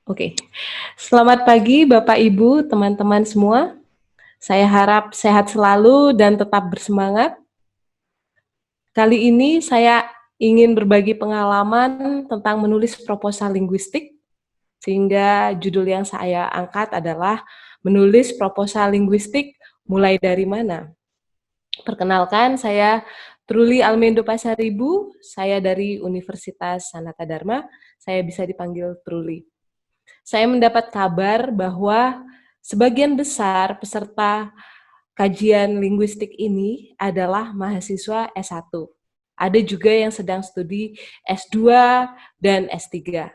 Oke, selamat pagi Bapak Ibu, teman-teman semua. Saya harap sehat selalu dan tetap bersemangat. Kali ini saya ingin berbagi pengalaman tentang menulis proposal linguistik, sehingga judul yang saya angkat adalah menulis proposal linguistik mulai dari mana. Perkenalkan, saya Truli Almendo Pasaribu, saya dari Universitas Sanata Dharma, saya bisa dipanggil Truli. Saya mendapat kabar bahwa sebagian besar peserta kajian linguistik ini adalah mahasiswa S1. Ada juga yang sedang studi S2 dan S3.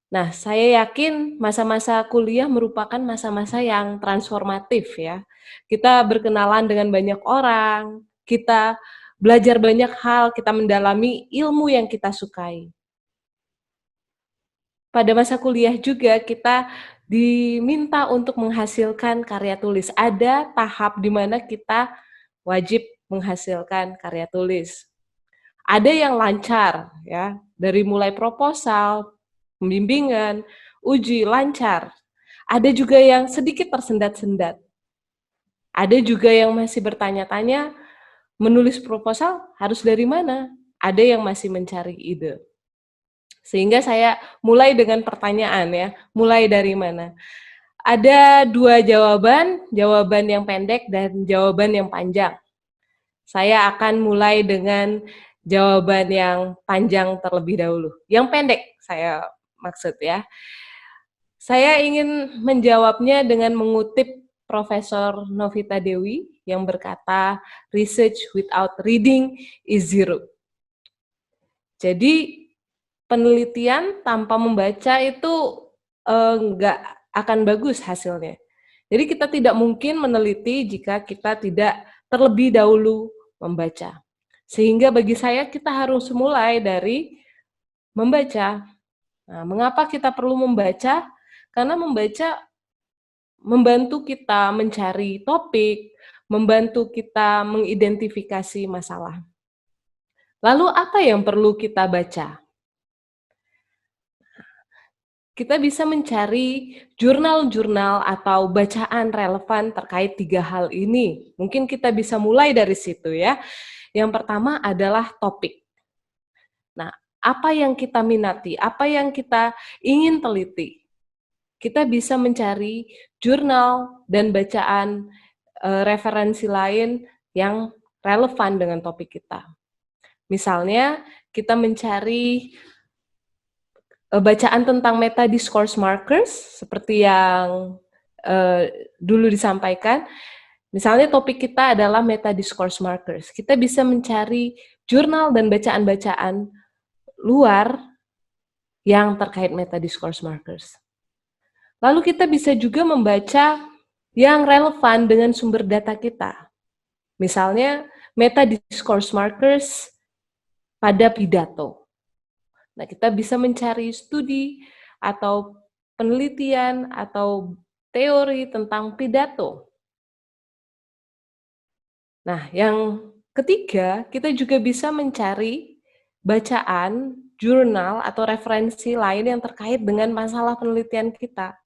Nah, saya yakin masa-masa kuliah merupakan masa-masa yang transformatif ya. Kita berkenalan dengan banyak orang, kita belajar banyak hal, kita mendalami ilmu yang kita sukai. Pada masa kuliah juga kita diminta untuk menghasilkan karya tulis. Ada tahap di mana kita wajib menghasilkan karya tulis. Ada yang lancar ya, dari mulai proposal, pembimbingan, uji lancar. Ada juga yang sedikit tersendat-sendat. Ada juga yang masih bertanya-tanya, menulis proposal harus dari mana? Ada yang masih mencari ide. Sehingga saya mulai dengan pertanyaan ya, mulai dari mana? Ada dua jawaban, jawaban yang pendek dan jawaban yang panjang. Saya akan mulai dengan jawaban yang panjang terlebih dahulu. Yang pendek saya maksud ya. Saya ingin menjawabnya dengan mengutip Profesor Novita Dewi yang berkata, research without reading is zero. Jadi penelitian tanpa membaca itu nggak akan bagus hasilnya. Jadi kita tidak mungkin meneliti jika kita tidak terlebih dahulu membaca. Sehingga bagi saya kita harus mulai dari membaca. Nah, mengapa kita perlu membaca? Karena membaca membantu kita mencari topik, membantu kita mengidentifikasi masalah. Lalu apa yang perlu kita baca? Kita bisa mencari jurnal-jurnal atau bacaan relevan terkait 3 hal ini. Mungkin kita bisa mulai dari situ ya. Yang pertama adalah topik. Nah, apa yang kita minati, apa yang kita ingin teliti. Kita bisa mencari jurnal dan bacaan referensi lain yang relevan dengan topik kita. Misalnya, kita mencari bacaan tentang meta discourse markers seperti yang dulu disampaikan. Misalnya topik kita adalah meta discourse markers. Kita bisa mencari jurnal dan bacaan-bacaan luar yang terkait meta discourse markers. Lalu kita bisa juga membaca yang relevan dengan sumber data kita. Misalnya meta discourse markers pada pidato. Nah, kita bisa mencari studi atau penelitian atau teori tentang pidato. Nah, yang ketiga, kita juga bisa mencari bacaan, jurnal, atau referensi lain yang terkait dengan masalah penelitian kita.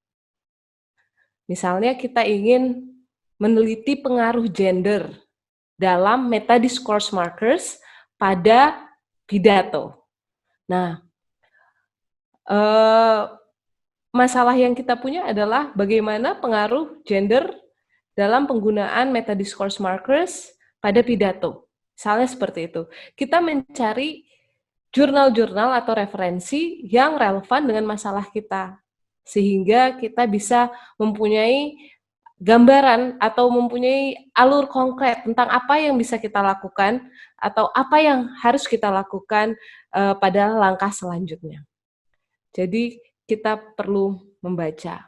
Misalnya kita ingin meneliti pengaruh gender dalam meta discourse markers pada pidato. Nah, masalah yang kita punya adalah bagaimana pengaruh gender dalam penggunaan meta discourse markers pada pidato. Misalnya seperti itu. Kita mencari jurnal-jurnal atau referensi yang relevan dengan masalah kita. Sehingga kita bisa mempunyai gambaran atau mempunyai alur konkret tentang apa yang bisa kita lakukan atau apa yang harus kita lakukan pada langkah selanjutnya. Jadi kita perlu membaca.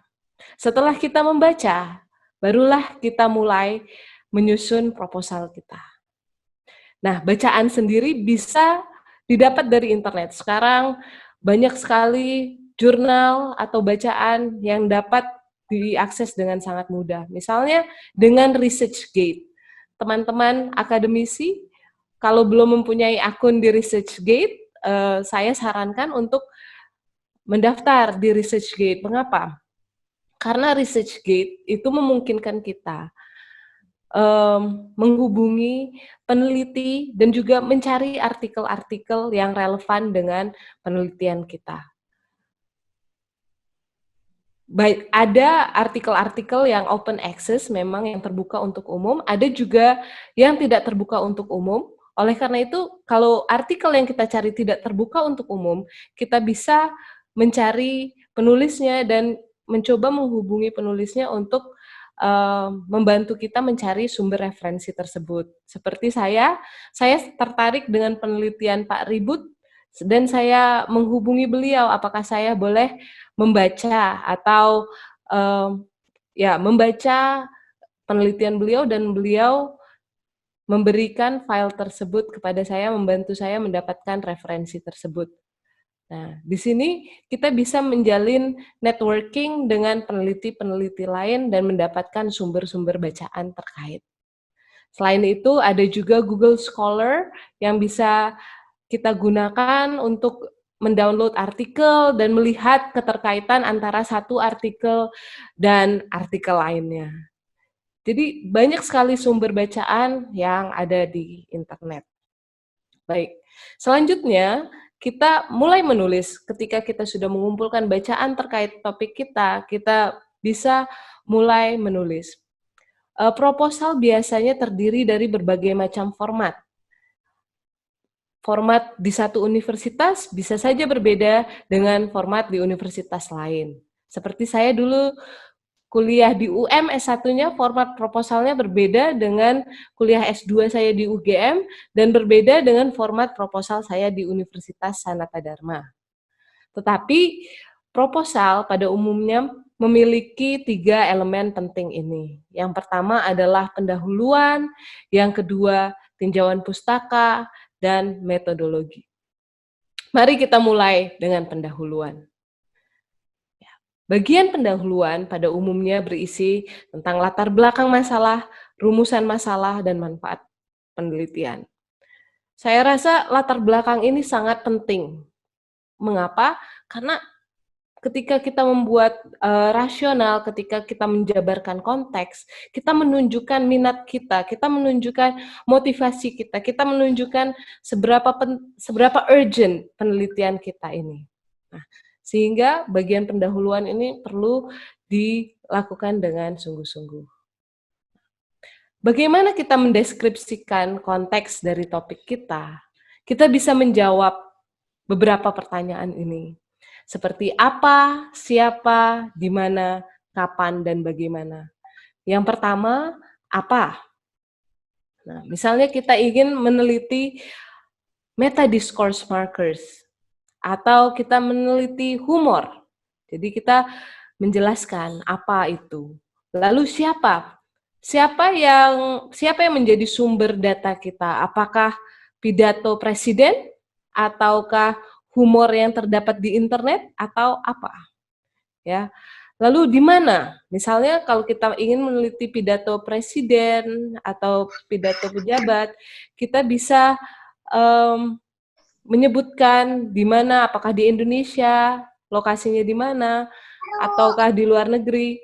Setelah kita membaca, barulah kita mulai menyusun proposal kita. Nah, bacaan sendiri bisa didapat dari internet. Sekarang banyak sekali jurnal atau bacaan yang dapat diakses dengan sangat mudah. Misalnya dengan ResearchGate. Teman-teman akademisi, kalau belum mempunyai akun di ResearchGate, saya sarankan untuk mendaftar di ResearchGate. Mengapa? Karena ResearchGate itu memungkinkan kita menghubungi peneliti dan juga mencari artikel-artikel yang relevan dengan penelitian kita. Baik, ada artikel-artikel yang open access, memang yang terbuka untuk umum, ada juga yang tidak terbuka untuk umum. Oleh karena itu, kalau artikel yang kita cari tidak terbuka untuk umum, kita bisa mencari penulisnya dan mencoba menghubungi penulisnya untuk membantu kita mencari sumber referensi tersebut. Seperti saya tertarik dengan penelitian Pak Ribut dan saya menghubungi beliau, apakah saya boleh membaca atau membaca penelitian beliau, dan beliau memberikan file tersebut kepada saya, membantu saya mendapatkan referensi tersebut. Nah, di sini kita bisa menjalin networking dengan peneliti-peneliti lain dan mendapatkan sumber-sumber bacaan terkait. Selain itu, ada juga Google Scholar yang bisa kita gunakan untuk mendownload artikel dan melihat keterkaitan antara satu artikel dan artikel lainnya. Jadi banyak sekali sumber bacaan yang ada di internet. Baik, selanjutnya kita mulai menulis. Ketika kita sudah mengumpulkan bacaan terkait topik kita bisa mulai menulis. Proposal biasanya terdiri dari berbagai macam format. Format di satu universitas bisa saja berbeda dengan format di universitas lain. Seperti saya dulu kuliah di UM S1-nya, format proposalnya berbeda dengan kuliah S2 saya di UGM, dan berbeda dengan format proposal saya di Universitas Sanata Dharma. Tetapi proposal pada umumnya memiliki 3 elemen penting ini. Yang pertama adalah pendahuluan, yang kedua tinjauan pustaka, dan metodologi. Mari kita mulai dengan pendahuluan. Bagian pendahuluan pada umumnya berisi tentang latar belakang masalah, rumusan masalah, dan manfaat penelitian. Saya rasa latar belakang ini sangat penting. Mengapa? Karena ketika kita membuat rasional, ketika kita menjabarkan konteks, kita menunjukkan minat kita menunjukkan motivasi kita menunjukkan seberapa urgent penelitian kita ini. Nah, sehingga bagian pendahuluan ini perlu dilakukan dengan sungguh-sungguh. Bagaimana kita mendeskripsikan konteks dari topik kita? Kita bisa menjawab beberapa pertanyaan ini. Seperti apa, siapa, di mana, kapan, dan bagaimana. Yang pertama, apa? Nah, misalnya kita ingin meneliti meta discourse markers, atau kita meneliti humor. Jadi kita menjelaskan apa itu. Lalu siapa? Siapa yang menjadi sumber data kita? Apakah pidato presiden, ataukah humor yang terdapat di internet, atau apa? Ya. Lalu di mana? Misalnya kalau kita ingin meneliti pidato presiden atau pidato pejabat, kita bisa menyebutkan di mana, apakah di Indonesia, lokasinya di mana, ataukah di luar negeri.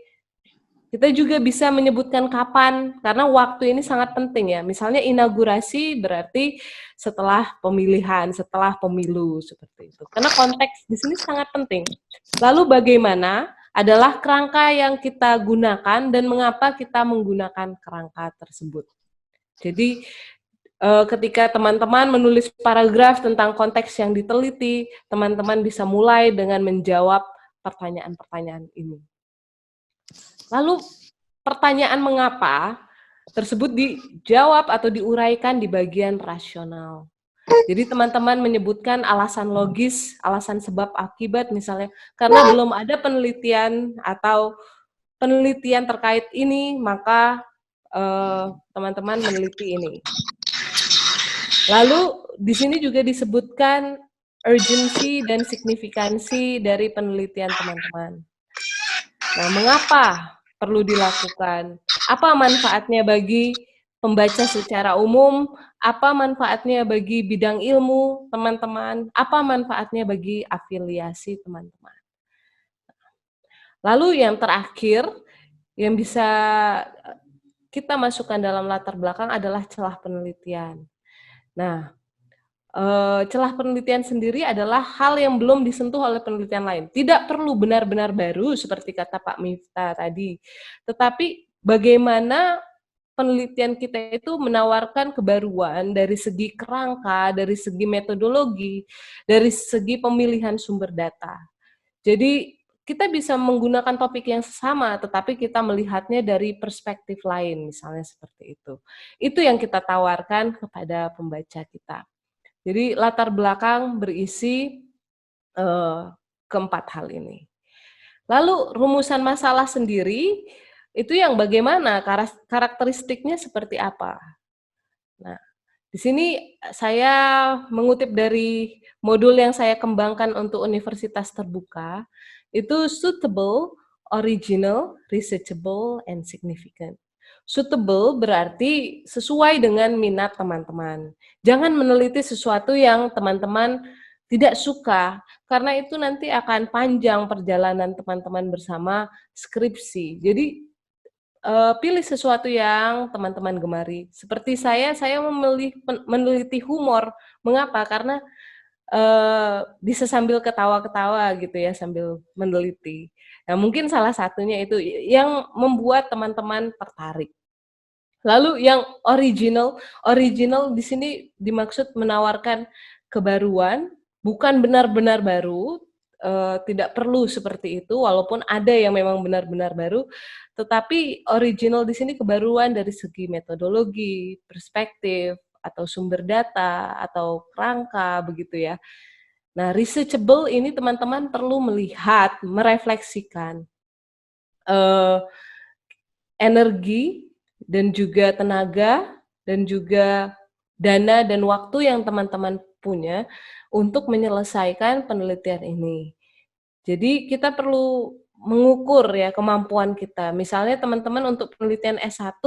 Kita juga bisa menyebutkan kapan, karena waktu ini sangat penting ya. Misalnya inaugurasi berarti setelah pemilihan, setelah pemilu, seperti itu. Karena konteks di sini sangat penting. Lalu bagaimana adalah kerangka yang kita gunakan dan mengapa kita menggunakan kerangka tersebut. Jadi ketika teman-teman menulis paragraf tentang konteks yang diteliti, teman-teman bisa mulai dengan menjawab pertanyaan-pertanyaan ini. Lalu pertanyaan mengapa tersebut dijawab atau diuraikan di bagian rasional. Jadi teman-teman menyebutkan alasan logis, alasan sebab akibat misalnya, karena belum ada penelitian atau penelitian terkait ini, maka teman-teman meneliti ini. Lalu di sini juga disebutkan urgensi dan signifikansi dari penelitian teman-teman. Nah, mengapa perlu dilakukan? Apa manfaatnya bagi pembaca secara umum apa manfaatnya bagi bidang ilmu teman-teman, apa manfaatnya bagi afiliasi teman-teman. Lalu yang terakhir, yang bisa kita masukkan dalam latar belakang adalah celah penelitian. Nah, celah penelitian sendiri adalah hal yang belum disentuh oleh penelitian lain. Tidak perlu benar-benar baru seperti kata Pak Miftah tadi, tetapi bagaimana penelitian kita itu menawarkan kebaruan dari segi kerangka, dari segi metodologi, dari segi pemilihan sumber data. Jadi kita bisa menggunakan topik yang sama, tetapi kita melihatnya dari perspektif lain, misalnya seperti itu. Itu yang kita tawarkan kepada pembaca kita. Jadi latar belakang berisi keempat hal ini. Lalu rumusan masalah sendiri itu yang bagaimana, karakteristiknya seperti apa. Nah, di sini saya mengutip dari modul yang saya kembangkan untuk universitas terbuka, itu suitable, original, researchable, and significant. Suitable berarti sesuai dengan minat teman-teman. Jangan meneliti sesuatu yang teman-teman tidak suka, karena itu nanti akan panjang perjalanan teman-teman bersama skripsi. Jadi pilih sesuatu yang teman-teman gemari. Seperti saya memilih meneliti humor. Mengapa? Karena bisa sambil ketawa-ketawa gitu ya, sambil meneliti. Nah, mungkin salah satunya itu yang membuat teman-teman tertarik. Lalu yang original di sini dimaksud menawarkan kebaruan, bukan benar-benar baru, tidak perlu seperti itu, walaupun ada yang memang benar-benar baru, tetapi original di sini kebaruan dari segi metodologi, perspektif, atau sumber data, atau kerangka, begitu ya. Nah, researchable ini teman-teman perlu melihat, merefleksikan energi dan juga tenaga dan juga dana dan waktu yang teman-teman punya untuk menyelesaikan penelitian ini. Jadi kita perlu mengukur ya kemampuan kita. Misalnya teman-teman untuk penelitian S1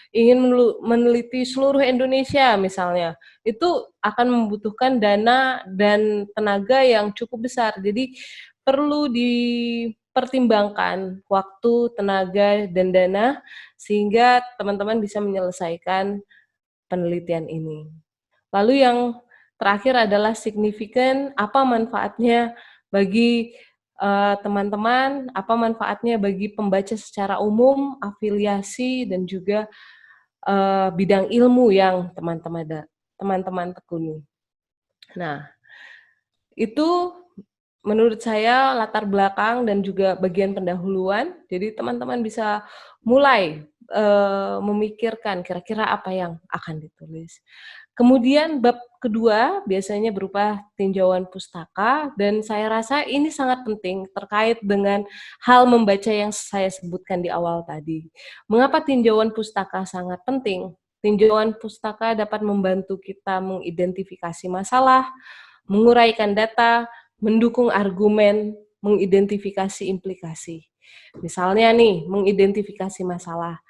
ingin meneliti seluruh Indonesia misalnya, itu akan membutuhkan dana dan tenaga yang cukup besar. Jadi perlu dipertimbangkan waktu, tenaga, dan dana sehingga teman-teman bisa menyelesaikan penelitian ini. Lalu yang terakhir adalah signifikan, apa manfaatnya bagi teman-teman, apa manfaatnya bagi pembaca secara umum, afiliasi, dan juga bidang ilmu yang teman-teman tekuni. Nah, itu menurut saya latar belakang dan juga bagian pendahuluan, jadi teman-teman bisa mulai memikirkan kira-kira apa yang akan ditulis. Kemudian bab kedua biasanya berupa tinjauan pustaka, dan saya rasa ini sangat penting terkait dengan hal membaca yang saya sebutkan di awal tadi. Mengapa tinjauan pustaka sangat penting? Tinjauan pustaka dapat membantu kita mengidentifikasi masalah, menguraikan data, mendukung argumen, mengidentifikasi implikasi. Misalnya nih, mengidentifikasi masalah.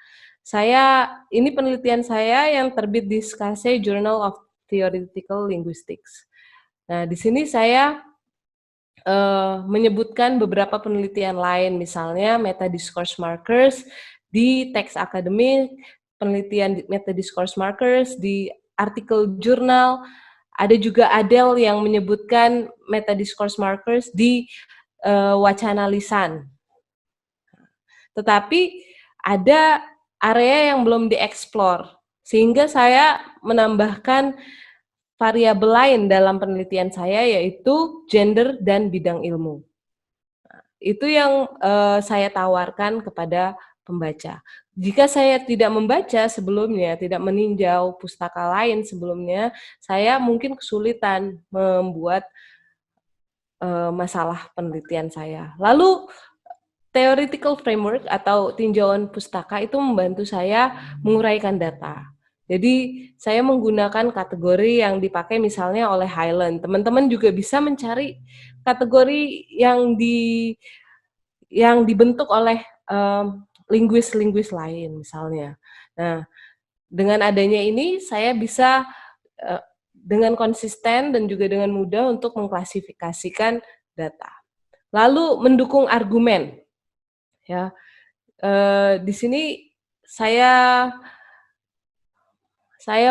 Ini penelitian saya yang terbit di Scase Journal of Theoretical Linguistics. Nah, di sini saya menyebutkan beberapa penelitian lain, misalnya meta-discourse markers di teks akademik, penelitian meta-discourse markers di artikel jurnal, ada juga Adele yang menyebutkan meta-discourse markers di wacana lisan. Tetapi ada area yang belum dieksplor, sehingga saya menambahkan variabel lain dalam penelitian saya, yaitu gender dan bidang ilmu. Itu yang saya tawarkan kepada pembaca. Jika saya tidak membaca sebelumnya, tidak meninjau pustaka lain sebelumnya, saya mungkin kesulitan membuat masalah penelitian saya. Lalu theoretical framework atau tinjauan pustaka itu membantu saya menguraikan data. Jadi saya menggunakan kategori yang dipakai misalnya oleh Highland. Teman-teman juga bisa mencari kategori yang dibentuk oleh linguis-linguis lain misalnya. Nah, dengan adanya ini saya bisa dengan konsisten dan juga dengan mudah untuk mengklasifikasikan data. Lalu mendukung argumen, ya. Di sini saya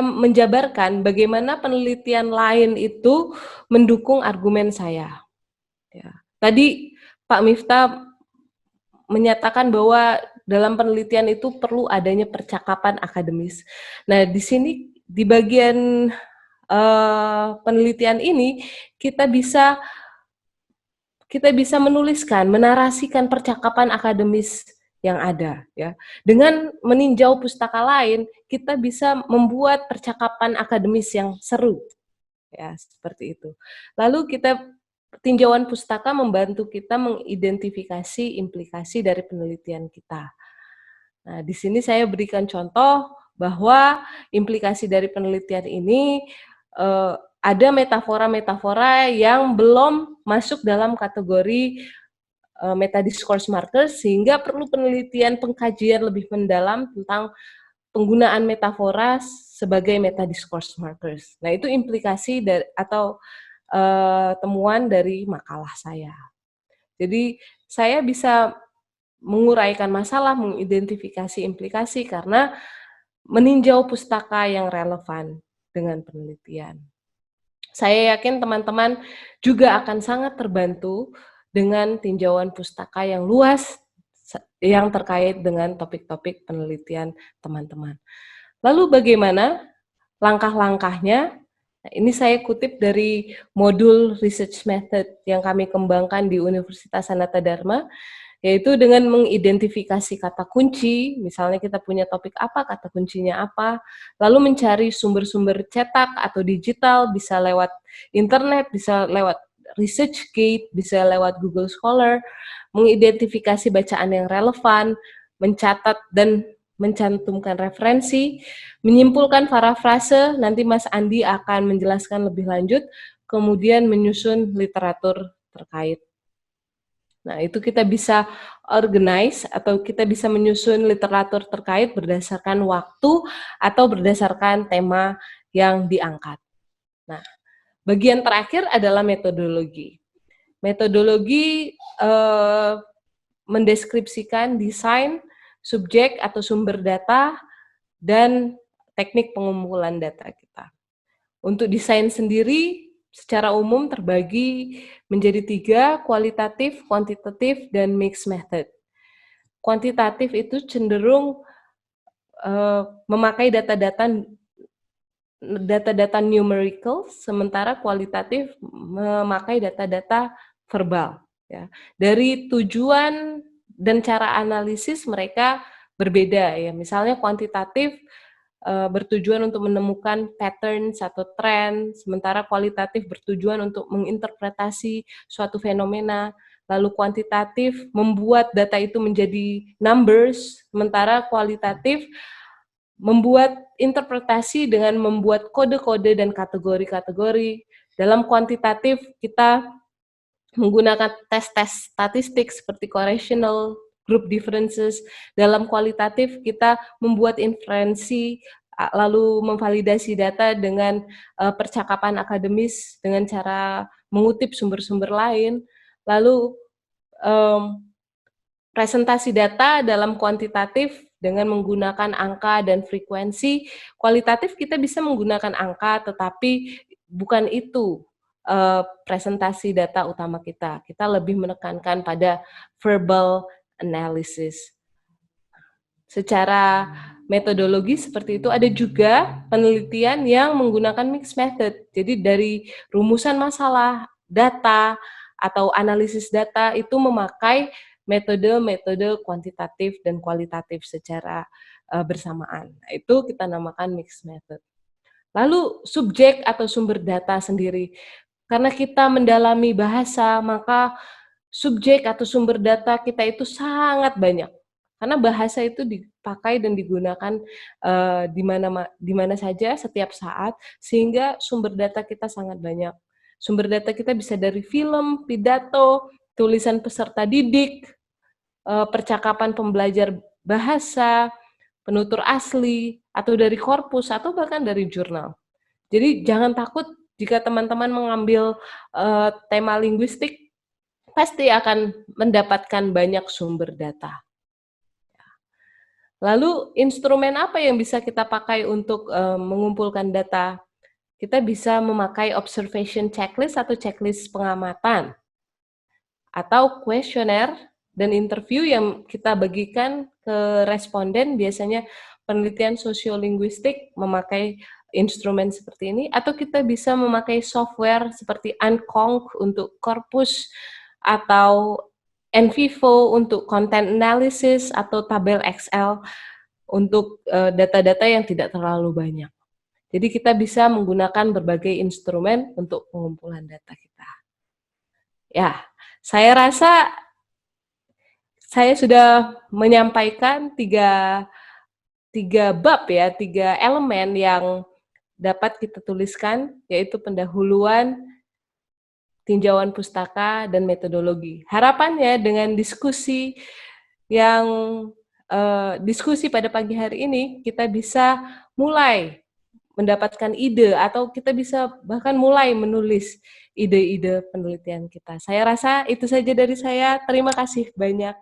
menjabarkan bagaimana penelitian lain itu mendukung argumen saya. Ya. Tadi Pak Miftah menyatakan bahwa dalam penelitian itu perlu adanya percakapan akademis. Nah, di sini di bagian penelitian ini kita bisa menuliskan, menarasikan percakapan akademis yang ada, ya. Dengan meninjau pustaka lain, kita bisa membuat percakapan akademis yang seru, ya, seperti itu. Lalu tinjauan pustaka membantu kita mengidentifikasi implikasi dari penelitian kita. Nah, di sini saya berikan contoh bahwa implikasi dari penelitian ini ada metafora-metafora yang belum masuk dalam kategori metadiscourse markers, sehingga perlu penelitian pengkajian lebih mendalam tentang penggunaan metafora sebagai metadiscourse markers. Nah, itu implikasi dari atau temuan dari makalah saya. Jadi saya bisa menguraikan masalah, mengidentifikasi implikasi karena meninjau pustaka yang relevan dengan penelitian. Saya yakin teman-teman juga akan sangat terbantu dengan tinjauan pustaka yang luas yang terkait dengan topik-topik penelitian teman-teman. Lalu bagaimana langkah-langkahnya? Nah, ini saya kutip dari modul research method yang kami kembangkan di Universitas Sanata Dharma, yaitu dengan mengidentifikasi kata kunci, misalnya kita punya topik apa, kata kuncinya apa, lalu mencari sumber-sumber cetak atau digital, bisa lewat internet, bisa lewat ResearchGate, bisa lewat Google Scholar, mengidentifikasi bacaan yang relevan, mencatat dan mencantumkan referensi, menyimpulkan parafrase, nanti Mas Andi akan menjelaskan lebih lanjut, kemudian menyusun literatur terkait. Nah, itu kita bisa organize atau kita bisa menyusun literatur terkait berdasarkan waktu atau berdasarkan tema yang diangkat. Nah, bagian terakhir adalah metodologi. Metodologi mendeskripsikan desain, subjek atau sumber data, dan teknik pengumpulan data kita. Untuk desain sendiri, secara umum terbagi menjadi 3, kualitatif, kuantitatif, dan mixed method. Kuantitatif itu cenderung memakai data-data numerical, sementara kualitatif memakai data-data verbal. Ya. Dari tujuan dan cara analisis mereka berbeda, ya. Misalnya kuantitatif bertujuan untuk menemukan patterns atau tren, sementara kualitatif bertujuan untuk menginterpretasi suatu fenomena. Lalu kuantitatif membuat data itu menjadi numbers, sementara kualitatif membuat interpretasi dengan membuat kode-kode dan kategori-kategori. Dalam kuantitatif kita menggunakan tes-tes statistik seperti correlational, group differences. Dalam kualitatif kita membuat inferensi, lalu memvalidasi data dengan percakapan akademis dengan cara mengutip sumber-sumber lain. Lalu presentasi data dalam kuantitatif dengan menggunakan angka dan frekuensi. Kualitatif kita bisa menggunakan angka, tetapi bukan itu presentasi data utama kita. Kita lebih menekankan pada verbal analysis. Secara metodologi seperti itu, ada juga penelitian yang menggunakan mixed method. Jadi dari rumusan masalah, data, atau analisis data itu memakai metode-metode kuantitatif dan kualitatif secara bersamaan. Nah, itu kita namakan mixed method. Lalu subjek atau sumber data sendiri. Karena kita mendalami bahasa, maka subjek atau sumber data kita itu sangat banyak. Karena bahasa itu dipakai dan digunakan di mana saja, setiap saat, sehingga sumber data kita sangat banyak. Sumber data kita bisa dari film, pidato, tulisan peserta didik, percakapan pembelajar bahasa, penutur asli, atau dari korpus, atau bahkan dari jurnal. Jadi jangan takut jika teman-teman mengambil tema linguistik, pasti akan mendapatkan banyak sumber data. Lalu instrumen apa yang bisa kita pakai untuk mengumpulkan data? Kita bisa memakai observation checklist atau checklist pengamatan, atau kuesioner dan interview yang kita bagikan ke responden. Biasanya penelitian sosiolinguistik memakai instrumen seperti ini, atau kita bisa memakai software seperti Unconk untuk corpus, atau NVivo untuk content analysis, atau tabel Excel untuk data-data yang tidak terlalu banyak. Jadi kita bisa menggunakan berbagai instrumen untuk pengumpulan data kita. Ya, saya rasa saya sudah menyampaikan tiga bab ya, 3 elemen yang dapat kita tuliskan, yaitu pendahuluan, tinjauan pustaka, dan metodologi. Harapannya dengan diskusi yang diskusi pada pagi hari ini, kita bisa mulai mendapatkan ide, atau kita bisa bahkan mulai menulis ide-ide penelitian kita. Saya rasa itu saja dari saya. Terima kasih banyak.